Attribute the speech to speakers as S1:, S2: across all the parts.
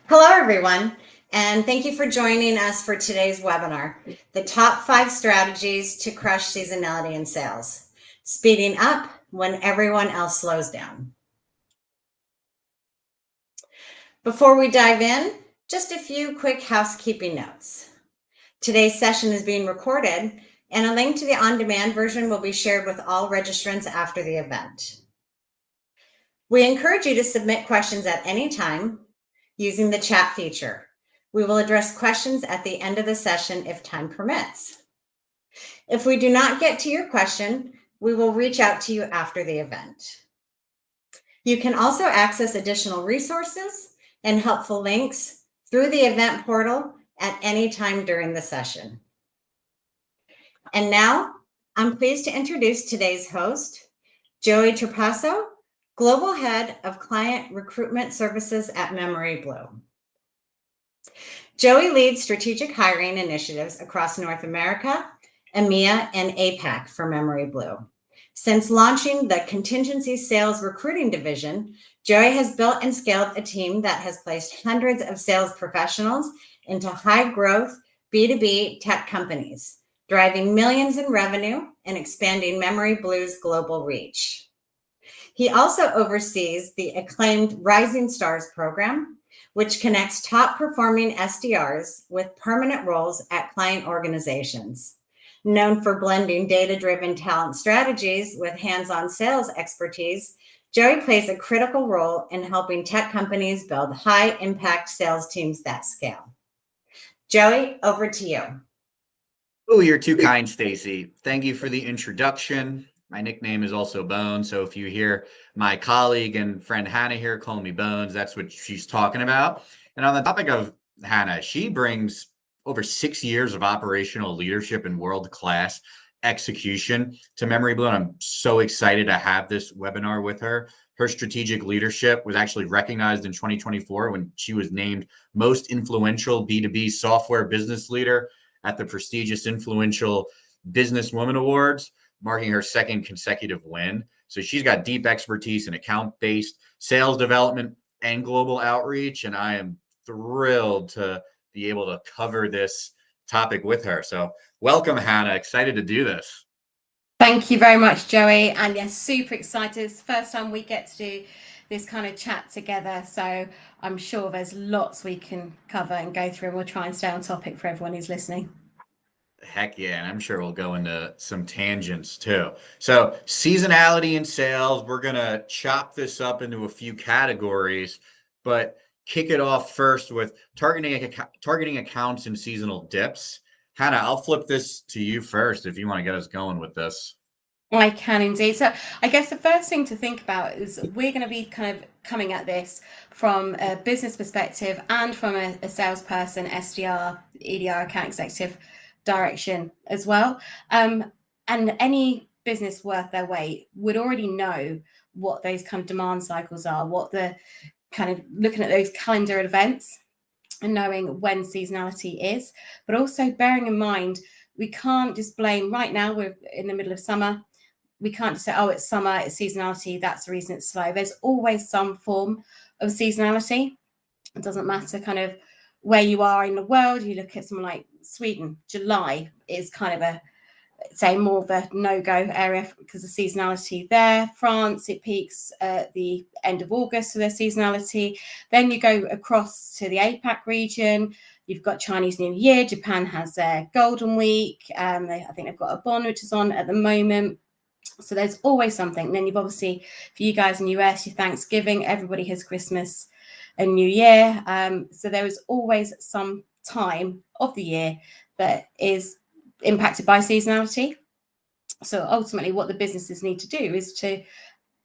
S1: Hello, everyone, and thank you for joining us for today's webinar, The Top 5 Strategies to Crush Seasonality in Sales, Speeding Up When Everyone Else Slows Down. Before we dive in, just a few quick housekeeping notes. Today's session is being recorded, and a link to the on-demand version will be shared with all registrants after the event. We encourage you to submit questions at any time using the chat feature. We will address questions at the end of the session if time permits. If we do not get to your question, we will reach out to you after the event. You can also access additional resources and helpful links through the event portal at any time during the session. And now, I'm pleased to introduce today's host, Joey Trapasso, Global Head of Client Recruitment Services at memoryBlue. Joey leads strategic hiring initiatives across North America, EMEA, and APAC for memoryBlue. Since launching the Contingency Sales Recruiting Division, Joey has built and scaled a team that has placed hundreds of sales professionals into high-growth B2B tech companies, driving millions in revenue and expanding memoryBlue's global reach. He also oversees the acclaimed Rising Stars program, which connects top-performing SDRs with permanent roles at client organizations. Known for blending data-driven talent strategies with hands-on sales expertise, Joey plays a critical role in helping tech companies build high-impact sales teams that scale. Joey, over to you.
S2: Oh, you're too kind, Stacy. Thank you for the introduction. My nickname is also Bones, so if you hear my colleague and friend Hannah here calling me Bones, that's what she's talking about. And on the topic of Hannah, she brings over 6 years of operational leadership and world-class execution to memoryBlue, and I'm so excited to have this webinar with her. Her strategic leadership was actually recognized in 2024 when she was named Most Influential B2B Software Business Leader at the prestigious Influential Businesswoman Awards, marking her second consecutive win. So she's got deep expertise in account-based sales development and global outreach, and I am thrilled to be able to cover this topic with her. So welcome, Hannah. Excited to do this.
S3: Thank you very much, Joey. And yes, super excited. It's the first time we get to do this kind of chat together. So I'm sure there's lots we can cover and go through, and we'll try and stay on topic for everyone who's listening.
S2: Heck yeah, and I'm sure we'll go into some tangents too. So seasonality in sales, we're going to chop this up into a few categories, but kick it off first with targeting accounts in seasonal dips. Hannah, I'll flip this to you first if you want to get us going with this.
S3: I can indeed. So I guess the first thing to think about is we're going to be kind of coming at this from a business perspective and from a salesperson, SDR, EDR, account executive direction as well. And any business worth their weight would already know what those kind of demand cycles are, what the kind of looking at those calendar events and knowing when seasonality is, but also bearing in mind, we can't just blame right now, we're in the middle of summer. We can't just say, oh, it's summer, it's seasonality, that's the reason it's slow. There's always some form of seasonality. It doesn't matter kind of where you are in the world. You look at something like Sweden, July is kind of say more of a no-go area because of seasonality there. France, it peaks at the end of August for their seasonality. Then you go across to the APAC region. You've got Chinese New Year. Japan has their Golden Week. I think they've got a Bon, which is on at the moment. So there's always something. And then you've obviously, for you guys in the US, your Thanksgiving, everybody has Christmas and New Year. So there is always some time of the year that is impacted by seasonality. So ultimately what the businesses need to do is to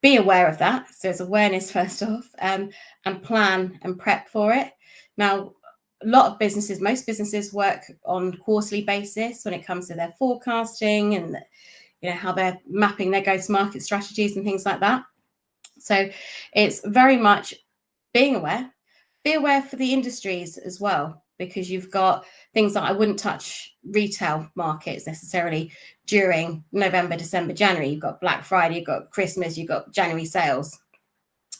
S3: be aware of that. So there's awareness first off, and plan and prep for it. Now, a lot of businesses, most businesses work on quarterly basis when it comes to their forecasting and how they're mapping their go-to-market strategies and things like that. So it's very much being aware. Be aware for the industries as well, because you've got things that I wouldn't touch retail markets necessarily during November, December, January. You've got Black Friday, you've got Christmas, you've got January sales.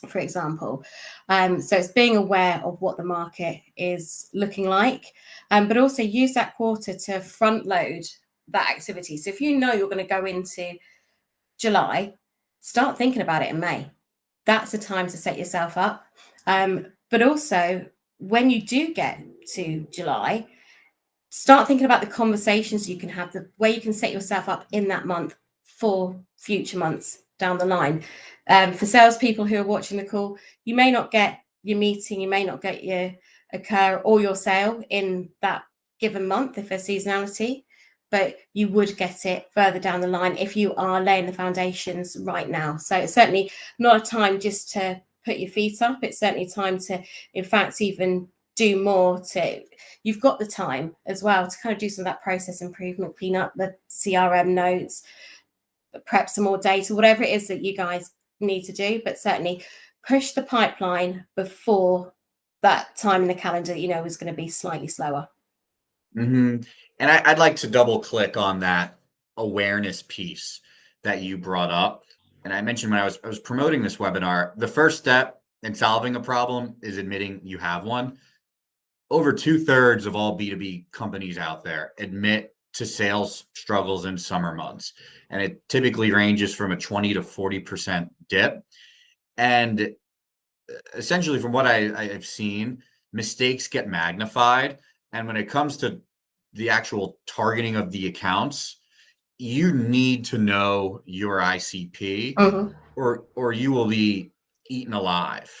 S3: for example. So it's being aware of what the market is looking like, but also use that quarter to front load that activity. So if you know you're going to go into July, start thinking about it in May. That's the time to set yourself up. But also, when you do get to July, start thinking about the conversations you can have, the way you can set yourself up in that month for future months down the line. For salespeople who are watching the call, you may not get your meeting, you may not get your occur or your sale in that given month if there's seasonality, but you would get it further down the line if you are laying the foundations right now. So it's certainly not a time just to put your feet up. It's certainly time to, in fact, even do more to, you've got the time as well to kind of do some of that process improvement, clean up the CRM notes, prep some more data, whatever it is that you guys need to do, but certainly push the pipeline before that time in the calendar that you know is going to be slightly slower.
S2: And I'd like to double click on that awareness piece that you brought up. And I mentioned when I was promoting this webinar, the first step in solving a problem is admitting you have one. Over 2/3 of all B2B companies out there admit to sales struggles in summer months. And it typically ranges from a 20 to 40% dip. And essentially, from what I've seen, mistakes get magnified. And when it comes to the actual targeting of the accounts, you need to know your ICP or you will be eaten alive.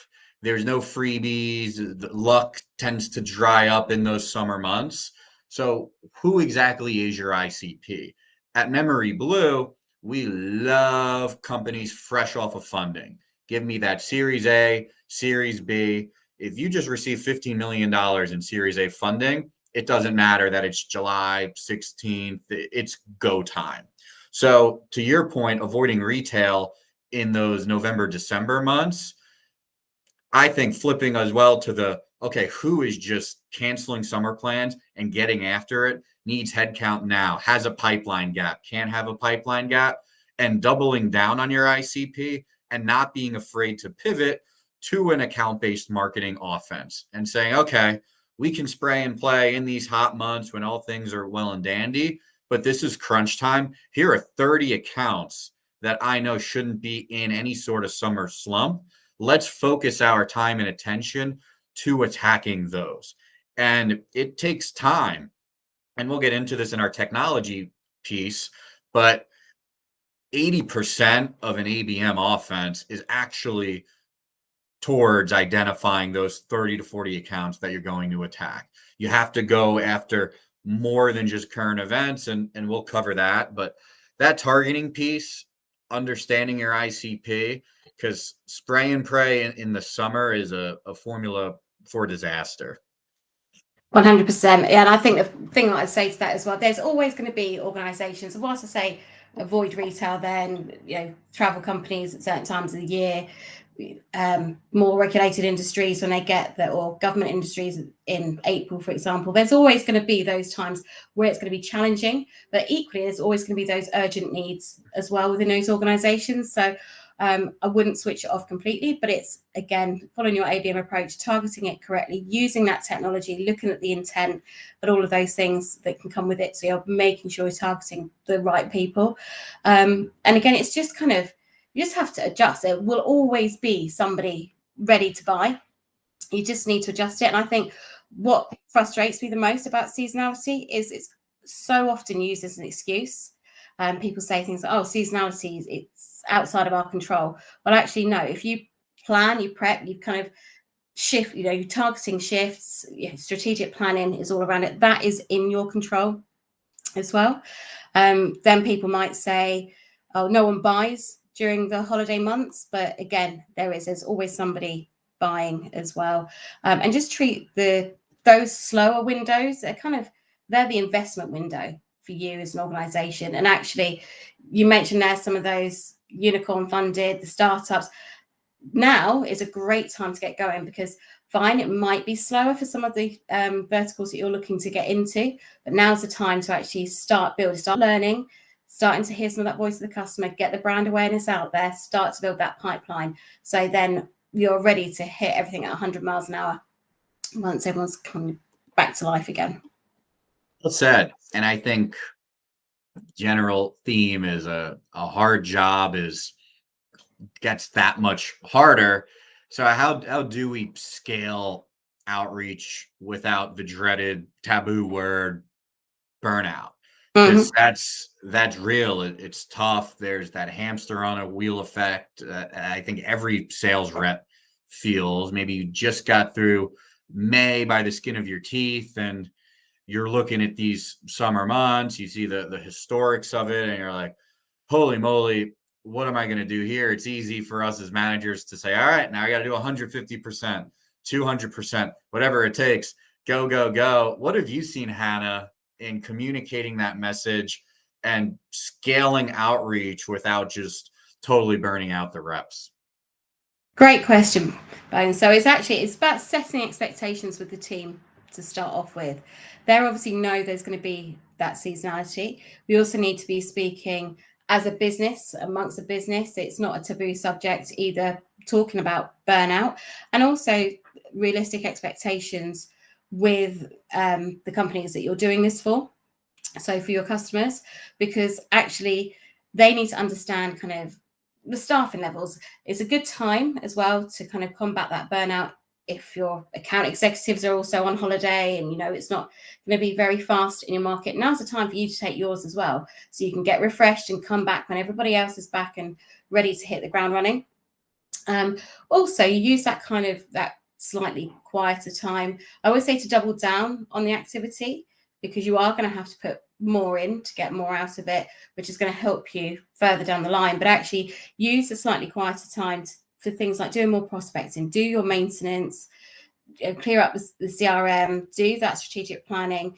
S2: There's no freebies. The luck tends to dry up in those summer months. So who exactly is your ICP? At memoryBlue, we love companies fresh off of funding. Give me that Series A, Series B. If you just received $15 million in Series A funding, it doesn't matter that it's July 16th. It's go time. So to your point, avoiding retail in those November, December months, I think flipping as well to the, okay, who is just canceling summer plans and getting after it, needs headcount now, has a pipeline gap, can't have a pipeline gap, and doubling down on your ICP and not being afraid to pivot to an account-based marketing offense and saying, okay, we can spray and play in these hot months when all things are well and dandy, but this is crunch time. Here are 30 accounts that I know shouldn't be in any sort of summer slump. Let's focus our time and attention to attacking those. And it takes time. And we'll get into this in our technology piece, but 80% of an ABM offense is actually towards identifying those 30 to 40 accounts that you're going to attack. You have to go after more than just current events, and we'll cover that. But that targeting piece, understanding your ICP, because spray and pray in the summer is a formula for disaster.
S3: 100%. Yeah, and I think the thing that I'd say to that as well, there's always going to be organizations, whilst I say avoid retail, then, you know, travel companies at certain times of the year, more regulated industries when they get that, or government industries in April, for example, there's always going to be those times where it's going to be challenging, but equally there's always going to be those urgent needs as well within those organizations. So I wouldn't switch it off completely, but it's, again, following your ABM approach, targeting it correctly, using that technology, looking at the intent, but all of those things that can come with it. So you're making sure you're targeting the right people. And again, it's just kind of, you just have to adjust. There will always be somebody ready to buy. You just need to adjust it. And I think what frustrates me the most about seasonality is it's so often used as an excuse. People say things like, oh, seasonality, it's outside of our control. Well, actually, no. If you plan, you prep, you kind of shift, you know, you're targeting shifts, strategic planning is all around it. That is in your control as well. Then people might say, oh, no one buys during the holiday months. But again, there's always somebody buying as well. And just treat those slower windows, they're the investment window for you as an organization. And actually, you mentioned there some of those unicorn funded, the startups. Now is a great time to get going, because fine, it might be slower for some of the verticals that you're looking to get into, but now's the time to actually start learning, starting to hear some of that voice of the customer, get the brand awareness out there, start to build that pipeline. So then you're ready to hit everything at 100 miles an hour once everyone's coming back to life again.
S2: Well said. And I think general theme is a hard job gets that much harder. So how do we scale outreach without the dreaded taboo word burnout? Because that's real. It's tough. There's that hamster on a wheel effect. I think every sales rep feels. Maybe you just got through May by the skin of your teeth, and you're looking at these summer months. You see the historics of it, and you're like, holy moly, what am I going to do here? It's easy for us as managers to say, all right, now I got to do 150%, 200%, whatever it takes. Go, go, go. What have you seen, Hannah, in communicating that message and scaling outreach without just totally burning out the reps?
S3: Great question, Bones. So it's about setting expectations with the team to start off with. They obviously know there's going to be that seasonality. We also need to be speaking as a business, amongst a business. It's not a taboo subject either, talking about burnout, and also realistic expectations with the companies that you're doing this for. So for your customers, because actually they need to understand kind of the staffing levels. It's a good time as well to kind of combat that burnout. If your account executives are also on holiday and it's not going to be very fast in your market, now's the time for you to take yours as well, so you can get refreshed and come back when everybody else is back and ready to hit the ground running. Also, you use that slightly quieter time. I always say to double down on the activity, because you are going to have to put more in to get more out of it, which is going to help you further down the line. But actually use the slightly quieter time for things like doing more prospecting, do your maintenance, clear up the CRM, do that strategic planning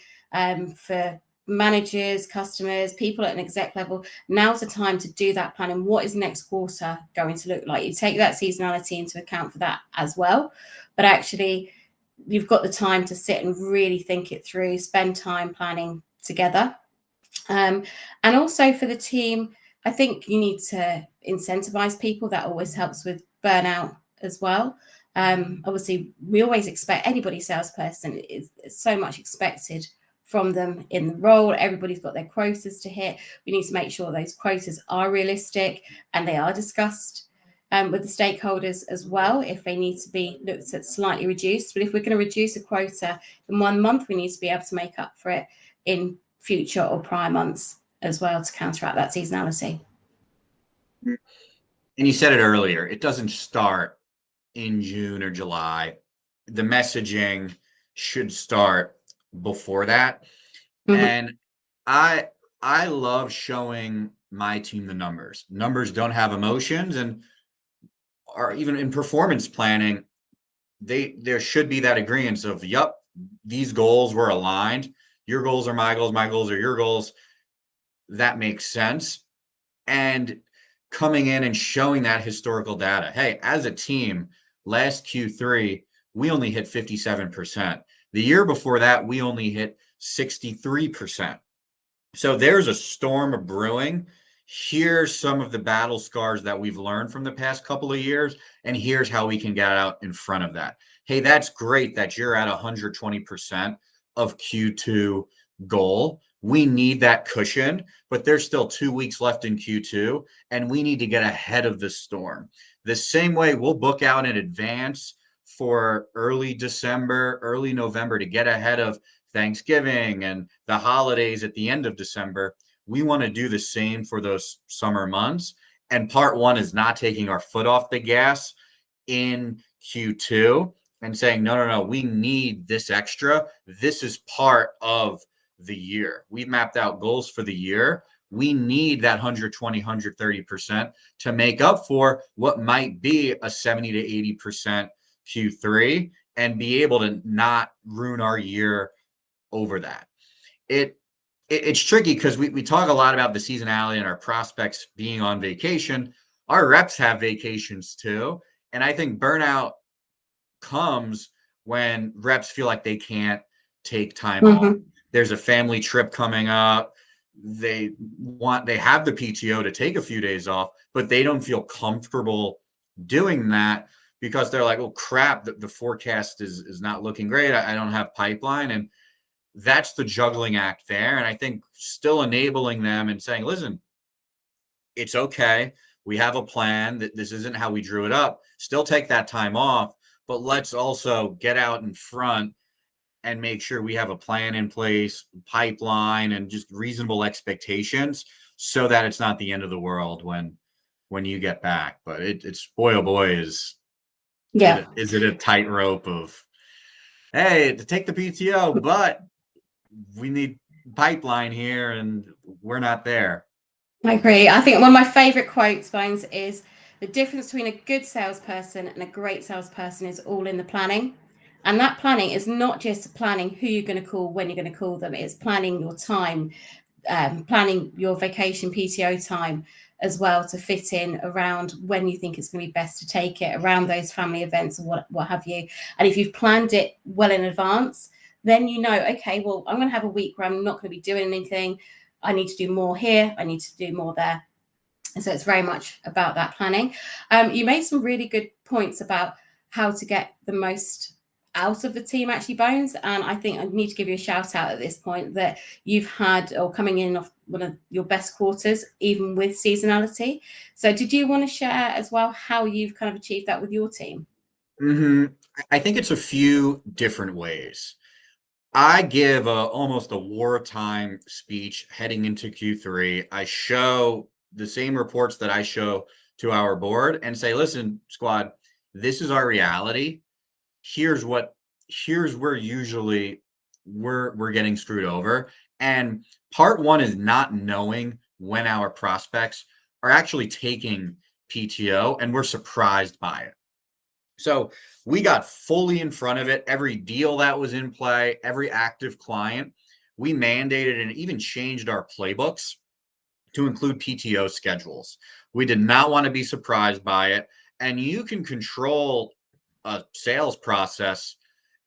S3: for managers, customers, people at an exec level. Now's the time to do that planning. What is next quarter going to look like? You take that seasonality into account for that as well. But actually, you've got the time to sit and really think it through, spend time planning together. And also for the team, I think you need to incentivize people. That always helps with burnout as well. Obviously, we always expect anybody salesperson is so much expected from them in the role. Everybody's got their quotas to hit. We need to make sure those quotas are realistic and they are discussed with the stakeholders as well, if they need to be looked at slightly reduced. But if we're going to reduce a quota in 1 month, we need to be able to make up for it in future or prior months as well to counteract that seasonality.
S2: And you said it earlier, it doesn't start in June or July. The messaging should start before that. And I love showing my team the numbers. Numbers don't have emotions, and or even in performance planning, there should be that agreement of, yep, these goals were aligned. Your goals are my goals are your goals. That makes sense. And coming in and showing that historical data. Hey, as a team, last Q3, we only hit 57%. The year before that, we only hit 63%. So there's a storm brewing. Here's some of the battle scars that we've learned from the past couple of years, and here's how we can get out in front of that. Hey, that's great that you're at 120% of Q2 goal. We need that cushion, but there's still 2 weeks left in Q2, and we need to get ahead of the storm. The same way we'll book out in advance for early December, early November to get ahead of Thanksgiving and the holidays at the end of December. We want to do the same for those summer months. And part one is not taking our foot off the gas in Q2 and saying, no, we need this extra. This is part of the year. We mapped out goals for the year. We need that 120, 130% to make up for what might be a 70 to 80% Q3 and be able to not ruin our year over that. It's tricky because we talk a lot about the seasonality and our prospects being on vacation. Our reps have vacations too. And I think burnout comes when reps feel like they can't take time off. There's a family trip coming up. They have the PTO to take a few days off, but they don't feel comfortable doing that because they're like, oh crap, the forecast is not looking great. I don't have pipeline. And that's the juggling act there. And I think still enabling them and saying, listen, it's okay. We have a plan. That this isn't how we drew it up. Still take that time off, but let's also get out in front and make sure we have a plan in place, pipeline, and just reasonable expectations, so that it's not the end of the world when you get back. But it's boy, oh boy, is it a tightrope of, hey, to take the PTO, but we need pipeline here and we're not there.
S3: I agree. I think one of my favorite quotes, Bones, is the difference between a good salesperson and a great salesperson is all in the planning. And that planning is not just planning who you're going to call, when you're going to call them. It's planning your time, planning your vacation PTO time as well to fit in around when you think it's going to be best to take it, around those family events or what have you. And if you've planned it well in advance, then you know, okay, well, I'm going to have a week where I'm not going to be doing anything. I need to do more here. I need to do more there. And so it's very much about that planning. You made some really good points about how to get the most out of the team, actually, Bones. And I think I need to give you a shout out at this point that you've had, or coming in off one of your best quarters, even with seasonality. So did you want to share as well how you've kind of achieved that with your team?
S2: I think it's a few different ways. I give almost a wartime speech heading into Q3. I show the same reports that I show to our board and say, listen, squad, this is our reality. Here's where usually we're getting screwed over. And part one is not knowing when our prospects are actually taking PTO, and we're surprised by it. So we got fully in front of it. Every deal that was in play, every active client, we mandated and even changed our playbooks to include PTO schedules. We did not want to be surprised by it. And you can control a sales process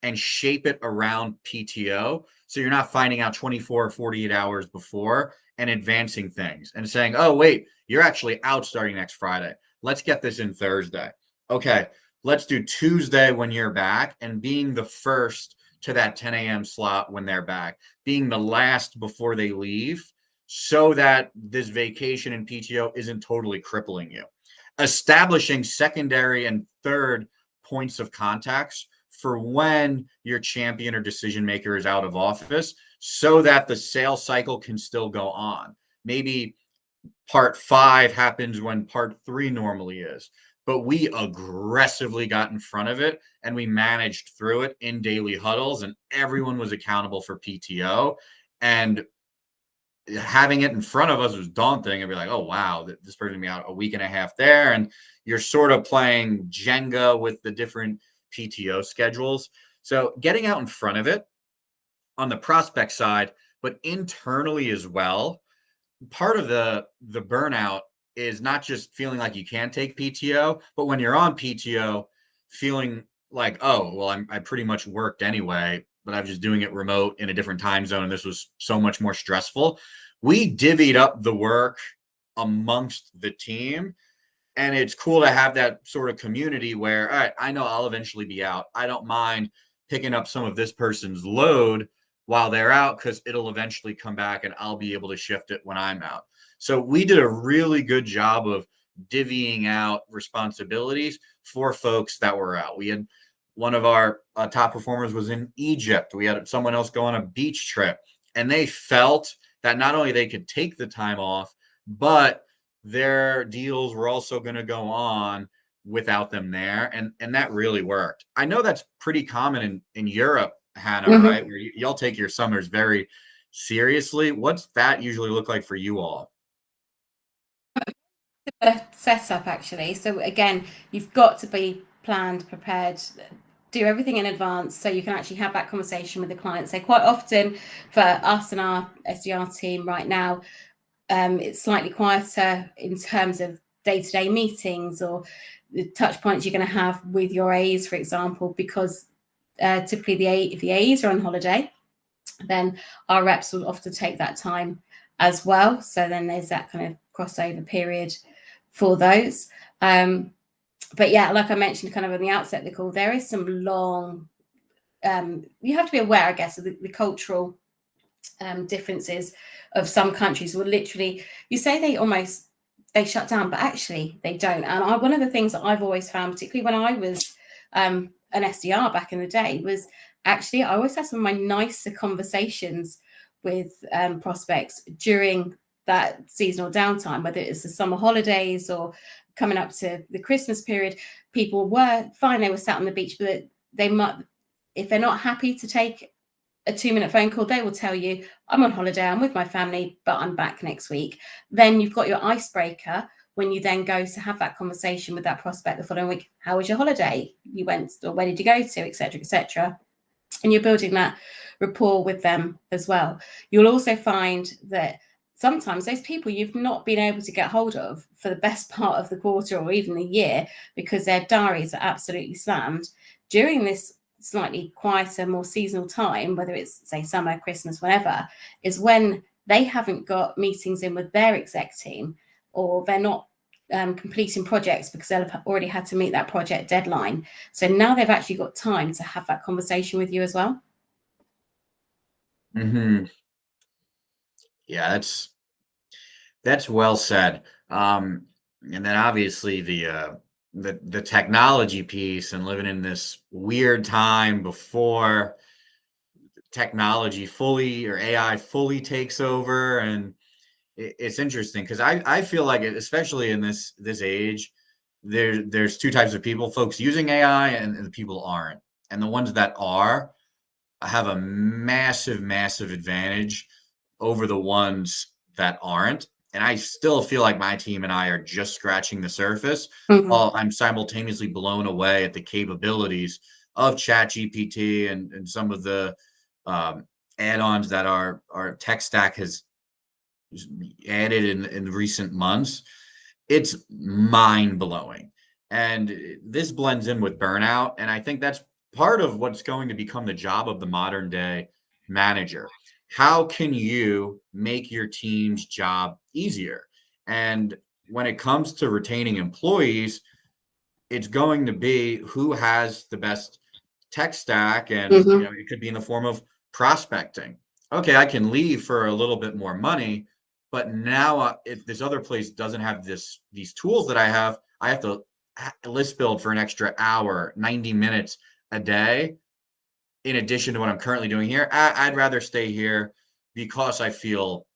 S2: and shape it around PTO. So you're not finding out 24 or 48 hours before and advancing things and saying, oh, wait, you're actually out starting next Friday. Let's get this in Thursday. Okay, let's do Tuesday when you're back, and being the first to that 10 a.m. slot when they're back, being the last before they leave, so that this vacation and PTO isn't totally crippling you. Establishing secondary and third points of contacts for when your champion or decision maker is out of office, so that the sales cycle can still go on. Maybe part 5 happens when part 3 normally is, but we aggressively got in front of it and we managed through it in daily huddles, and everyone was accountable for PTO. And having it in front of us was daunting, and be like, oh, wow, this person be out a week and a half there. And you're sort of playing Jenga with the different PTO schedules. So getting out in front of it on the prospect side, but internally as well. Part of the burnout is not just feeling like you can't take PTO, but when you're on PTO, feeling like, oh, well, I pretty much worked anyway, but I'm just doing it remote in a different time zone, and this was so much more stressful. We divvied up the work amongst the team, and it's cool to have that sort of community where, all right, I know I'll eventually be out. I don't mind picking up some of this person's load while they're out, because it'll eventually come back and I'll be able to shift it when I'm out. So we did a really good job of divvying out responsibilities for folks that were out. We had one of our top performers was in Egypt. We had someone else go on a beach trip, and they felt that not only they could take the time off, but their deals were also going to go on without them there. And that really worked. I know that's pretty common in Europe, Hannah, right? Where y'all take your summers very seriously. What's that usually look like for you all?
S3: Setup, actually. So again, you've got to be planned, prepared, do everything in advance so you can actually have that conversation with the client. So quite often for us and our SDR team right now, it's slightly quieter in terms of day-to-day meetings or the touch points you're going to have with your A's, for example, because typically if the A's are on holiday, then our reps will often take that time as well. So then there's that kind of crossover period for those. But yeah, like I mentioned kind of on the outset of the call, there is some long, you have to be aware, I guess, of the cultural differences of some countries will literally, you say they shut down, but actually they don't. And one of the things that I've always found, particularly when I was an SDR back in the day, was actually I always had some of my nicer conversations with prospects during that seasonal downtime, whether it's the summer holidays or coming up to the Christmas period. People were fine, they were sat on the beach, but they might, if they're not happy to take a 2-minute phone call, they will tell you, I'm on holiday, I'm with my family, but I'm back next week. Then you've got your icebreaker when you then go to have that conversation with that prospect the following week. How was your holiday? You went, or where did you go to, etc., etc. And you're building that rapport with them as well. You'll also find that sometimes those people you've not been able to get hold of for the best part of the quarter or even the year because their diaries are absolutely slammed, during this slightly quieter, more seasonal time, whether it's say summer, Christmas, whatever, is when they haven't got meetings in with their exec team, or they're not completing projects because they'll have already had to meet that project deadline. So now they've actually got time to have that conversation with you as well.
S2: Yeah, that's well said. And then obviously the technology piece and living in this weird time before technology fully or AI fully takes over. And it's interesting because I feel like especially in this age, there's two types of people: folks using AI and the people aren't. And the ones that are have a massive advantage over the ones that aren't. And I still feel like my team and I are just scratching the surface, while I'm simultaneously blown away at the capabilities of ChatGPT and some of the add-ons that our tech stack has added in recent months. It's mind-blowing. And this blends in with burnout. And I think that's part of what's going to become the job of the modern day manager. How can you make your team's job easier? And when it comes to retaining employees, it's going to be who has the best tech stack. And it could be in the form of prospecting. Okay, I can leave for a little bit more money, but now if this other place doesn't have these tools that I have to list build for an extra hour, 90 minutes a day, in addition to what I'm currently doing here. I'd rather stay here because I feel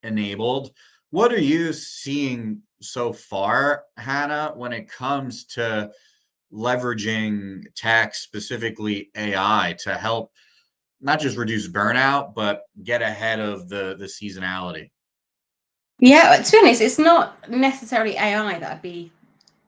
S2: enabled. What are you seeing so far, Hannah, when it comes to leveraging tech, specifically AI, to help not just reduce burnout, but get ahead of the seasonality?
S3: Yeah, to be honest, it's not necessarily AI that I'd be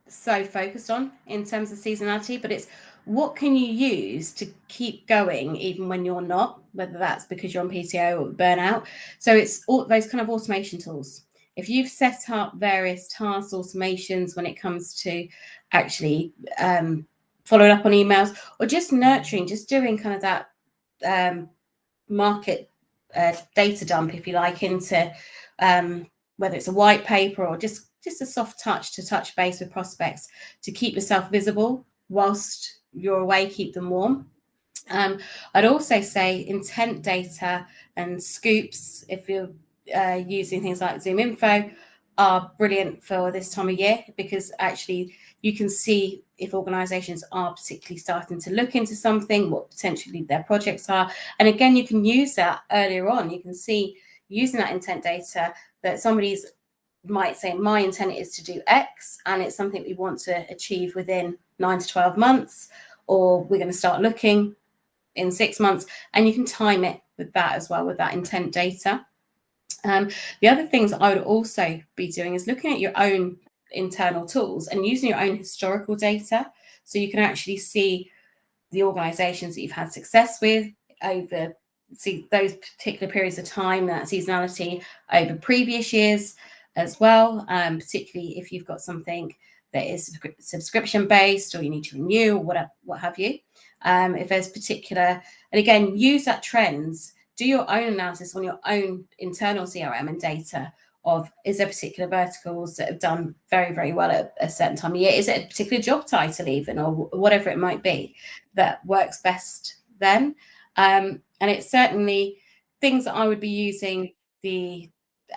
S3: so focused on in terms of seasonality, but it's what can you use to keep going even when you're not, whether that's because you're on PTO or burnout. So it's all those kind of automation tools. If you've set up various tasks, automations when it comes to actually following up on emails or just nurturing, just doing kind of that market data dump, if you like, into whether it's a white paper or just a soft touch to touch base with prospects to keep yourself visible whilst you're away, keep them warm. I'd also say intent data and scoops, if you're using things like Zoom Info, are brilliant for this time of year because actually you can see if organizations are particularly starting to look into something, what potentially their projects are. And again, you can use that earlier on. You can see using that intent data that somebody's might say, my intent is to do X, and it's something we want to achieve within 9 to 12 months, or we're going to start looking in 6 months, and you can time it with that as well, with that intent data. The other things I would also be doing is looking at your own internal tools and using your own historical data, so you can actually see the organizations that you've had success with over those particular periods of time, that seasonality over previous years as well, particularly if you've got something that is subscription based or you need to renew or what have you. If there's particular, and again, use that trends, do your own analysis on your own internal CRM and data of, is there particular verticals that have done very, very well at a certain time of year? Is it a particular job title even, or whatever it might be that works best then? And it's certainly things that I would be using the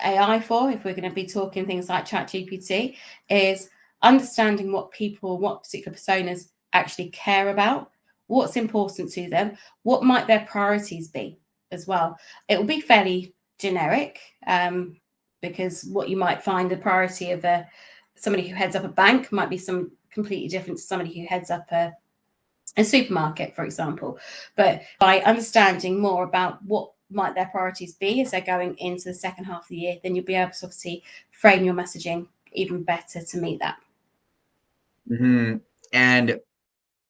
S3: AI for, if we're going to be talking things like ChatGPT, is understanding what particular personas actually care about, what's important to them, what might their priorities be as well. It will be fairly generic, because what you might find the priority of somebody who heads up a bank might be some completely different to somebody who heads up a supermarket, for example. But by understanding more about what might their priorities be as they're going into the second half of the year, then you'll be able to obviously frame your messaging even better to meet that.
S2: Mm-hmm. And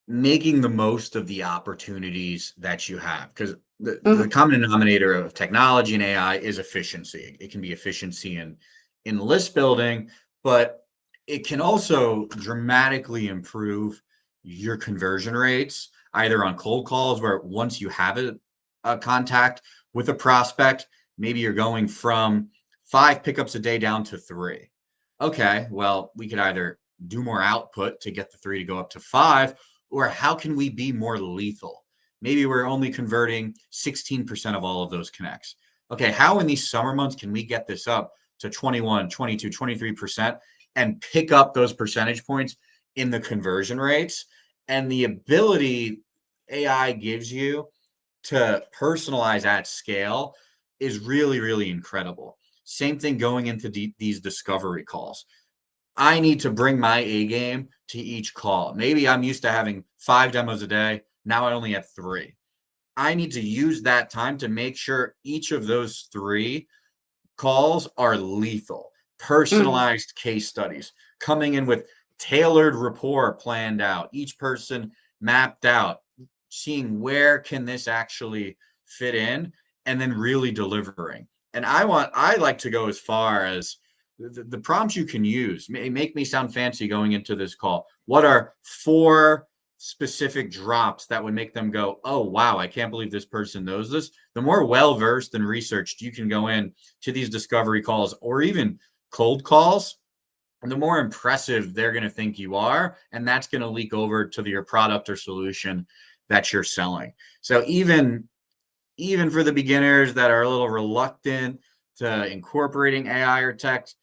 S2: making the most of the opportunities that you have, because the common denominator of technology and AI is efficiency. It can be efficiency in list building, but it can also dramatically improve your conversion rates, either on cold calls, where once you have a contact with a prospect, maybe you're going from 5 pickups a day down to 3. Okay, well, we could either do more output to get the 3 to go up to 5, or how can we be more lethal? Maybe we're only converting 16% of all of those connects. Okay, how in these summer months can we get this up to 21, 22, 23% and pick up those percentage points in the conversion rates? And the ability AI gives you to personalize at scale is really, really incredible. Same thing going into these discovery calls. I need to bring my A game to each call. Maybe I'm used to having 5 demos a day. Now I only have 3. I need to use that time to make sure each of those 3 calls are lethal, personalized case studies, coming in with tailored rapport planned out, each person mapped out, seeing where can this actually fit in, and then really delivering. And I like to go as far as the prompts you can use. Make me sound fancy going into this call. What are 4 specific drops that would make them go, oh, wow, I can't believe this person knows this? The more well-versed and researched you can go in to these discovery calls or even cold calls, the more impressive they're going to think you are. And that's going to leak over to your product or solution that you're selling. So even for the beginners that are a little reluctant to incorporating AI or text,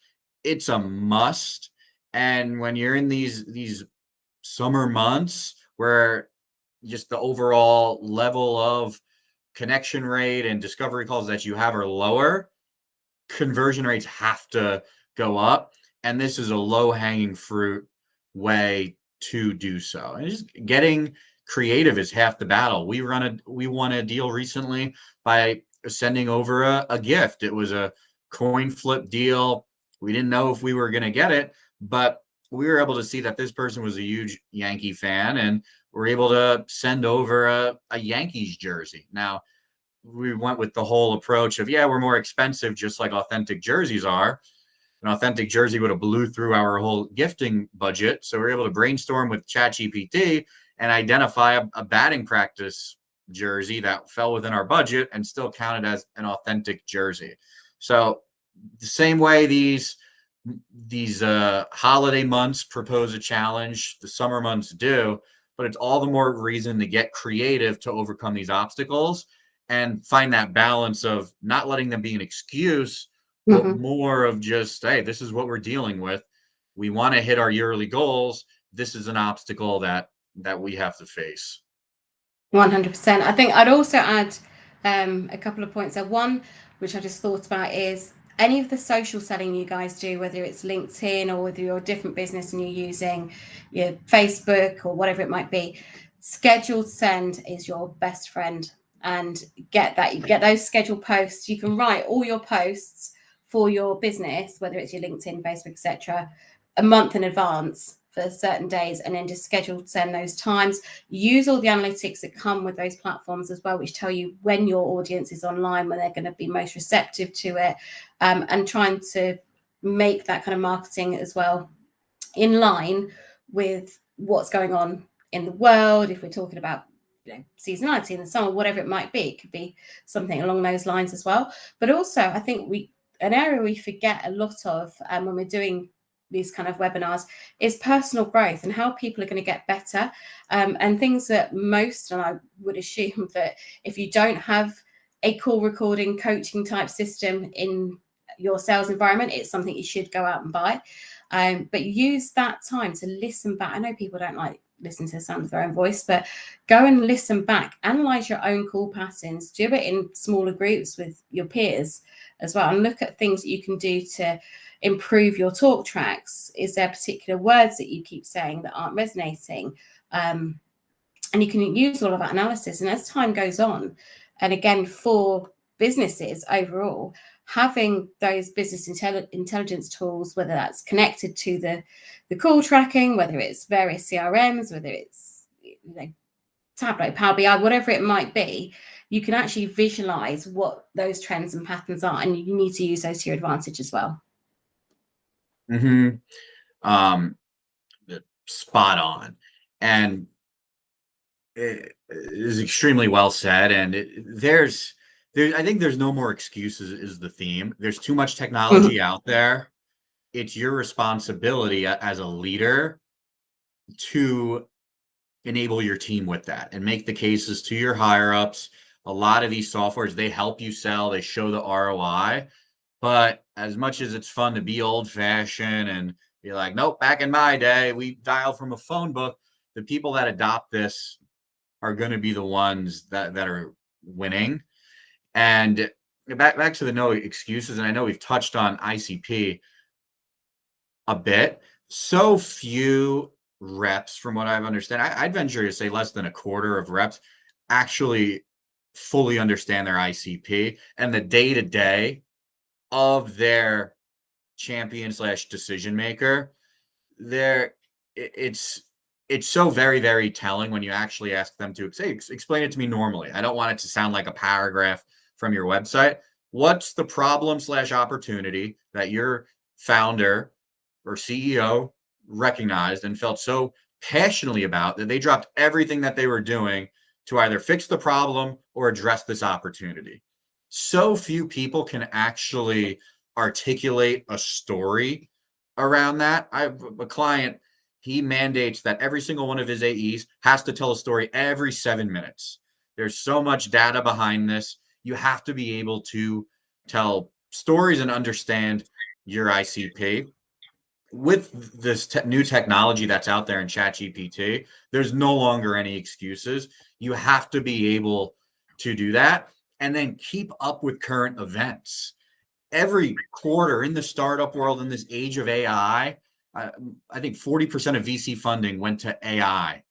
S2: it's a must. And when you're in these summer months where just the overall level of connection rate and discovery calls that you have are lower, conversion rates have to go up. And this is a low-hanging fruit way to do so. And just getting creative is half the battle. We won a deal recently by sending over a gift. It was a coin flip deal. We didn't know if we were going to get it, but we were able to see that this person was a huge Yankee fan, and we're able to send over a Yankees jersey. Now, we went with the whole approach of, yeah, we're more expensive, just like authentic jerseys are. An authentic jersey would have blew through our whole gifting budget. So we're able to brainstorm with ChatGPT and identify a batting practice jersey that fell within our budget and still counted as an authentic jersey. So the same way these holiday months propose a challenge, the summer months do, but it's all the more reason to get creative to overcome these obstacles and find that balance of not letting them be an excuse, but more of just, hey, this is what we're dealing with. We want to hit our yearly goals. This is an obstacle that we have to face.
S3: 100%. I think I'd also add a couple of points there. One, which I just thought about, is any of the social selling you guys do, whether it's LinkedIn or whether you're a different business and you're using your Facebook or whatever it might be, scheduled send is your best friend. And get those scheduled posts. You can write all your posts for your business, whether it's your LinkedIn, Facebook, etc., a month in advance for certain days, and then just schedule send those times. Use all the analytics that come with those platforms as well, which tell you when your audience is online, when they're going to be most receptive to it, and trying to make that kind of marketing as well in line with what's going on in the world. If we're talking about seasonality in the summer, whatever it might be, it could be something along those lines as well. But also, I think an area we forget a lot of when we're doing these kind of webinars is personal growth and how people are going to get better, and things that most, and I would assume that if you don't have a call recording coaching type system in your sales environment, it's something you should go out and buy. But use that time to listen back. I know people don't like listen to the sound of their own voice, but go and listen back, analyze your own call patterns, do it in smaller groups with your peers as well, and look at things that you can do to improve your talk tracks. Is there particular words that you keep saying that aren't resonating? And you can use all of that analysis. And as time goes on, and again, for businesses overall, having those business intelligence tools, whether that's connected to the call tracking, whether it's various CRMs, whether it's Tableau, Power BI, whatever it might be, you can actually visualize what those trends and patterns are, and you need to use those to your advantage as well.
S2: Spot on. And it is extremely well said. And I think there's no more excuses is the theme. There's too much technology out there. It's your responsibility as a leader to enable your team with that and make the cases to your higher ups. A lot of these softwares, they help you sell, they show the ROI. But as much as it's fun to be old fashioned and be like, nope, back in my day, we dialed from a phone book, the people that adopt this are going to be the ones that are winning. And back to the no excuses. And I know we've touched on ICP a bit. So few reps, from what I've understood, I'd venture to say less than a quarter of reps actually fully understand their ICP and the day-to-day of their champion / decision maker. It's so very, very telling when you actually ask them to say, explain it to me normally. I don't want it to sound like a paragraph from your website. What's the problem / opportunity that your founder or CEO recognized and felt so passionately about that they dropped everything that they were doing to either fix the problem or address this opportunity? So few people can actually articulate a story around that. I have a client, he mandates that every single one of his AEs has to tell a story every 7 minutes. There's so much data behind this. You have to be able to tell stories and understand your ICP. With this new technology that's out there in ChatGPT, there's no longer any excuses. You have to be able to do that and then keep up with current events. Every quarter in the startup world, in this age of AI, I think 40% of VC funding went to AI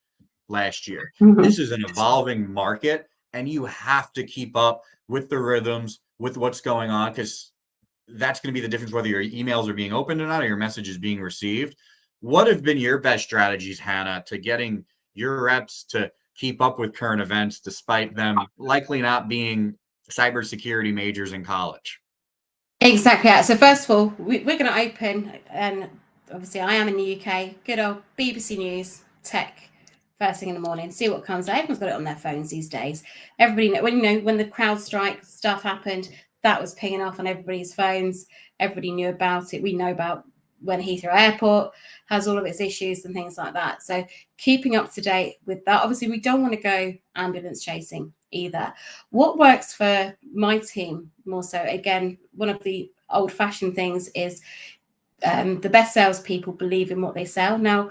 S2: last year. This is an evolving market, and you have to keep up with the rhythms, with what's going on, because that's going to be the difference whether your emails are being opened or not, or your message is being received. What have been your best strategies, Hannah, to getting your reps to keep up with current events, despite them likely not being cybersecurity majors in college?
S3: Exactly. Yeah. So first of all, we're going to open, and obviously I am in the UK, good old BBC News tech first thing in the morning, see what comes out. Everyone's got it on their phones these days. Everybody when the CrowdStrike stuff happened, that was pinging off on everybody's phones. Everybody knew about it. We know about when Heathrow Airport has all of its issues and things like that. So keeping up to date with that. Obviously, we don't want to go ambulance chasing either. What works for my team more so, again, one of the old-fashioned things is the best salespeople believe in what they sell. Now,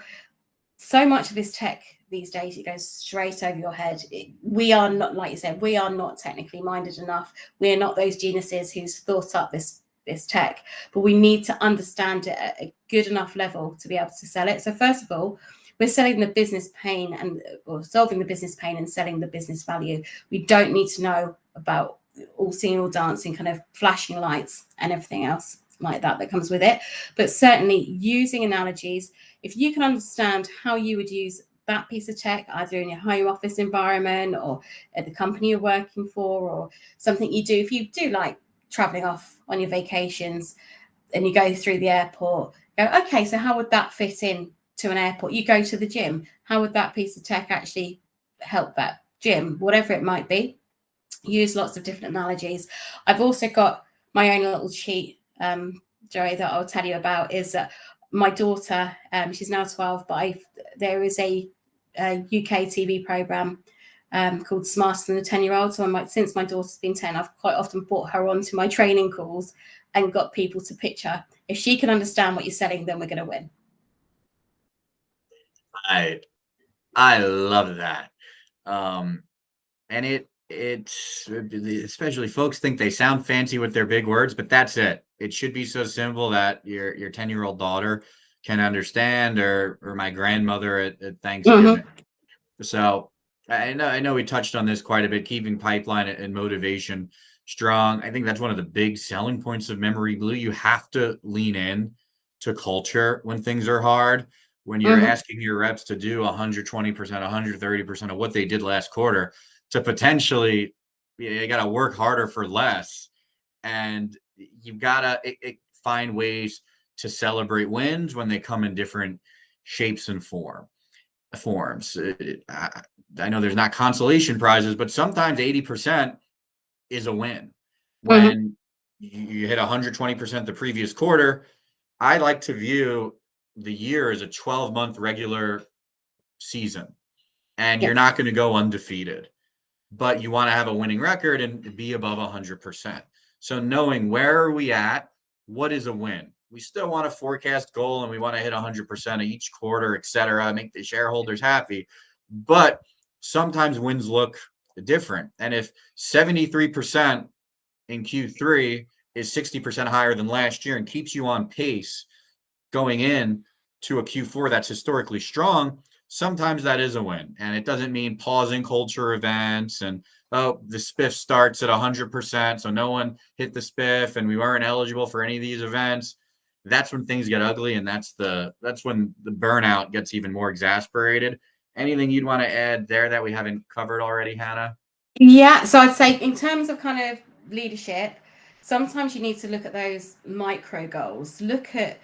S3: so much of this tech these days, it goes straight over your head. We are not, like you said, we are not technically minded enough. We are not those geniuses who's thought up this tech, but we need to understand it at a good enough level to be able to sell it. So first of all, we're selling the business pain or solving the business pain and selling the business value. We don't need to know about all singing, all dancing, kind of flashing lights and everything else like that comes with it. But certainly using analogies, if you can understand how you would use that piece of tech, either in your home office environment or at the company you're working for, or something you do, if you do like traveling off on your vacations and you go through the airport, go, okay, so how would that fit in to an airport? You go to the gym, how would that piece of tech actually help that gym? Whatever it might be, use lots of different analogies. I've also got my own little cheat Joey, that I'll tell you about is that my daughter, she's now 12, but there is a UK TV program called Smarter Than a 10-Year-Old. So since my daughter's been 10, I've quite often brought her onto my training calls and got people to pitch her. If she can understand what you're selling, then we're going to win.
S2: I love that. And it's especially folks think they sound fancy with their big words, but that's it. It should be so simple that your 10-year-old daughter can understand, or my grandmother at Thanksgiving. So I know we touched on this quite a bit, keeping pipeline and motivation strong. I think that's one of the big selling points of memoryBlue. You have to lean in to culture when things are hard. When you're asking your reps to do 120%, 130% of what they did last quarter, to potentially, you got to work harder for less. And you've got to find ways to celebrate wins when they come in different shapes and forms. I know there's not consolation prizes, but sometimes 80% is a win. When you hit 120% the previous quarter, I like to view the year as a 12-month regular season, and you're not going to go undefeated, but you want to have a winning record and be above 100%. So knowing where are we at, what is a win? We still want to forecast goal and we want to hit 100% of each quarter, et cetera, make the shareholders happy. But sometimes wins look different. And if 73% in Q3 is 60% higher than last year and keeps you on pace going in to a Q4 that's historically strong, sometimes that is a win. And it doesn't mean pausing culture events and, oh, the spiff starts at 100%, so no one hit the spiff and we weren't eligible for any of these events. That's when things get ugly, and that's when the burnout gets even more exasperated. Anything you'd want to add there that we haven't covered already, Hannah?
S3: Yeah, so I'd say in terms of kind of leadership, sometimes you need to look at those micro goals. Look at,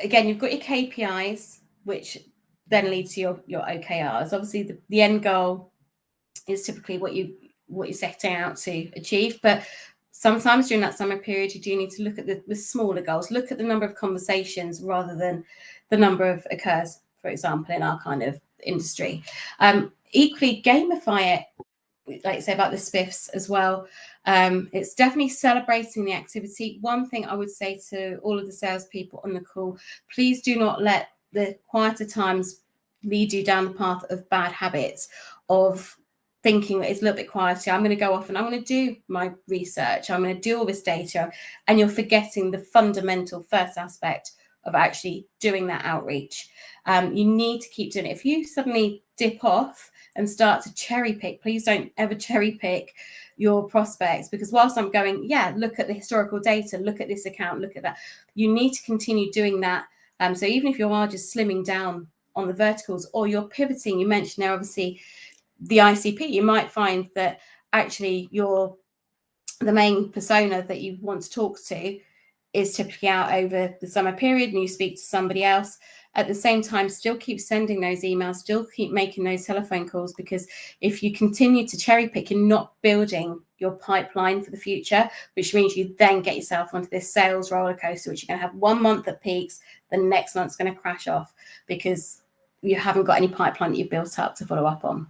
S3: again, you've got your KPIs, which then lead to your OKRs. Obviously, the end goal is typically what you're setting out to achieve, but sometimes during that summer period, you do need to look at the smaller goals. Look at the number of conversations rather than the number of occurs, for example, in our kind of industry. Equally, gamify it, like I say about the spiffs as well. It's definitely celebrating the activity. One thing I would say to all of the salespeople on the call, please do not let the quieter times lead you down the path of bad habits, of thinking that it's a little bit quieter. I'm going to go off and I'm going to do my research. I'm going to do all this data. And you're forgetting the fundamental first aspect of actually doing that outreach. You need to keep doing it. If you suddenly dip off and start to cherry pick, please don't ever cherry pick your prospects, because whilst I'm going, yeah, look at the historical data, look at this account, look at that, you need to continue doing that. So even if you are just slimming down on the verticals or you're pivoting, you mentioned there obviously the ICP, you might find that actually the main persona that you want to talk to is typically out over the summer period and you speak to somebody else. At the same time, still keep sending those emails, still keep making those telephone calls, because if you continue to cherry pick, you're not building your pipeline for the future, which means you then get yourself onto this sales roller coaster, which you're going to have 1 month that peaks, the next month's going to crash off because you haven't got any pipeline that you've built up to follow up on.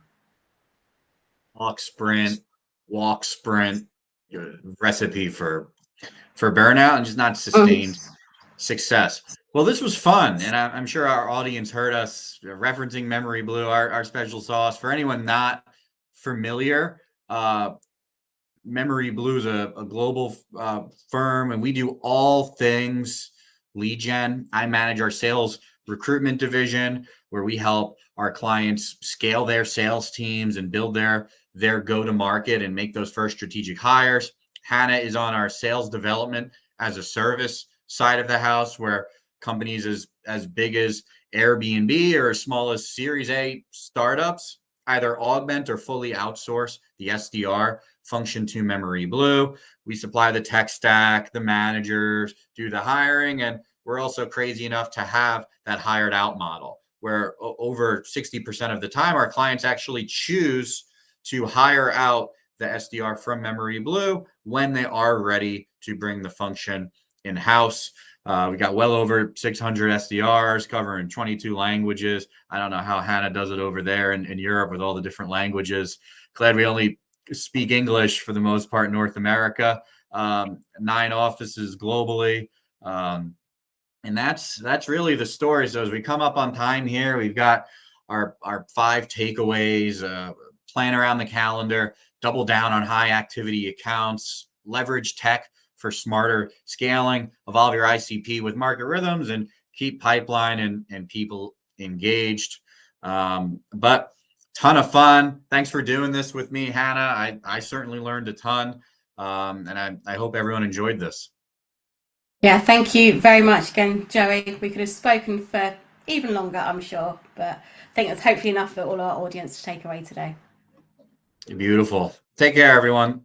S2: Walk, sprint, recipe for burnout and just not sustained success. Well, this was fun, and I'm sure our audience heard us referencing memoryBlue, our special sauce. For anyone not familiar, memoryBlue is a global firm, and we do all things lead gen. I manage our sales recruitment division, where we help our clients scale their sales teams and build their go-to-market and make those first strategic hires. Hannah is on our sales development as a service side of the house, where companies as big as Airbnb or as small as Series A startups either augment or fully outsource the SDR function to memoryBlue. We supply the tech stack, the managers, do the hiring, and we're also crazy enough to have that hired out model, where over 60% of the time our clients actually choose to hire out the SDR from memoryBlue when they are ready to bring the function in-house. We got well over 600 SDRs covering 22 languages. I don't know how Hannah does it over there in Europe with all the different languages. Glad we only speak English for the most part in North America. 9 offices globally. And that's really the story. So as we come up on time here, we've got our 5 takeaways, plan around the calendar, double down on high activity accounts, leverage tech for smarter scaling, evolve your ICP with market rhythms, and keep pipeline and people engaged. But ton of fun. Thanks for doing this with me, Hannah. I certainly learned a ton. And I hope everyone enjoyed this.
S3: Yeah, thank you very much again, Joey. We could have spoken for even longer, I'm sure, but I think that's hopefully enough for all our audience to take away today.
S2: Beautiful. Take care, everyone.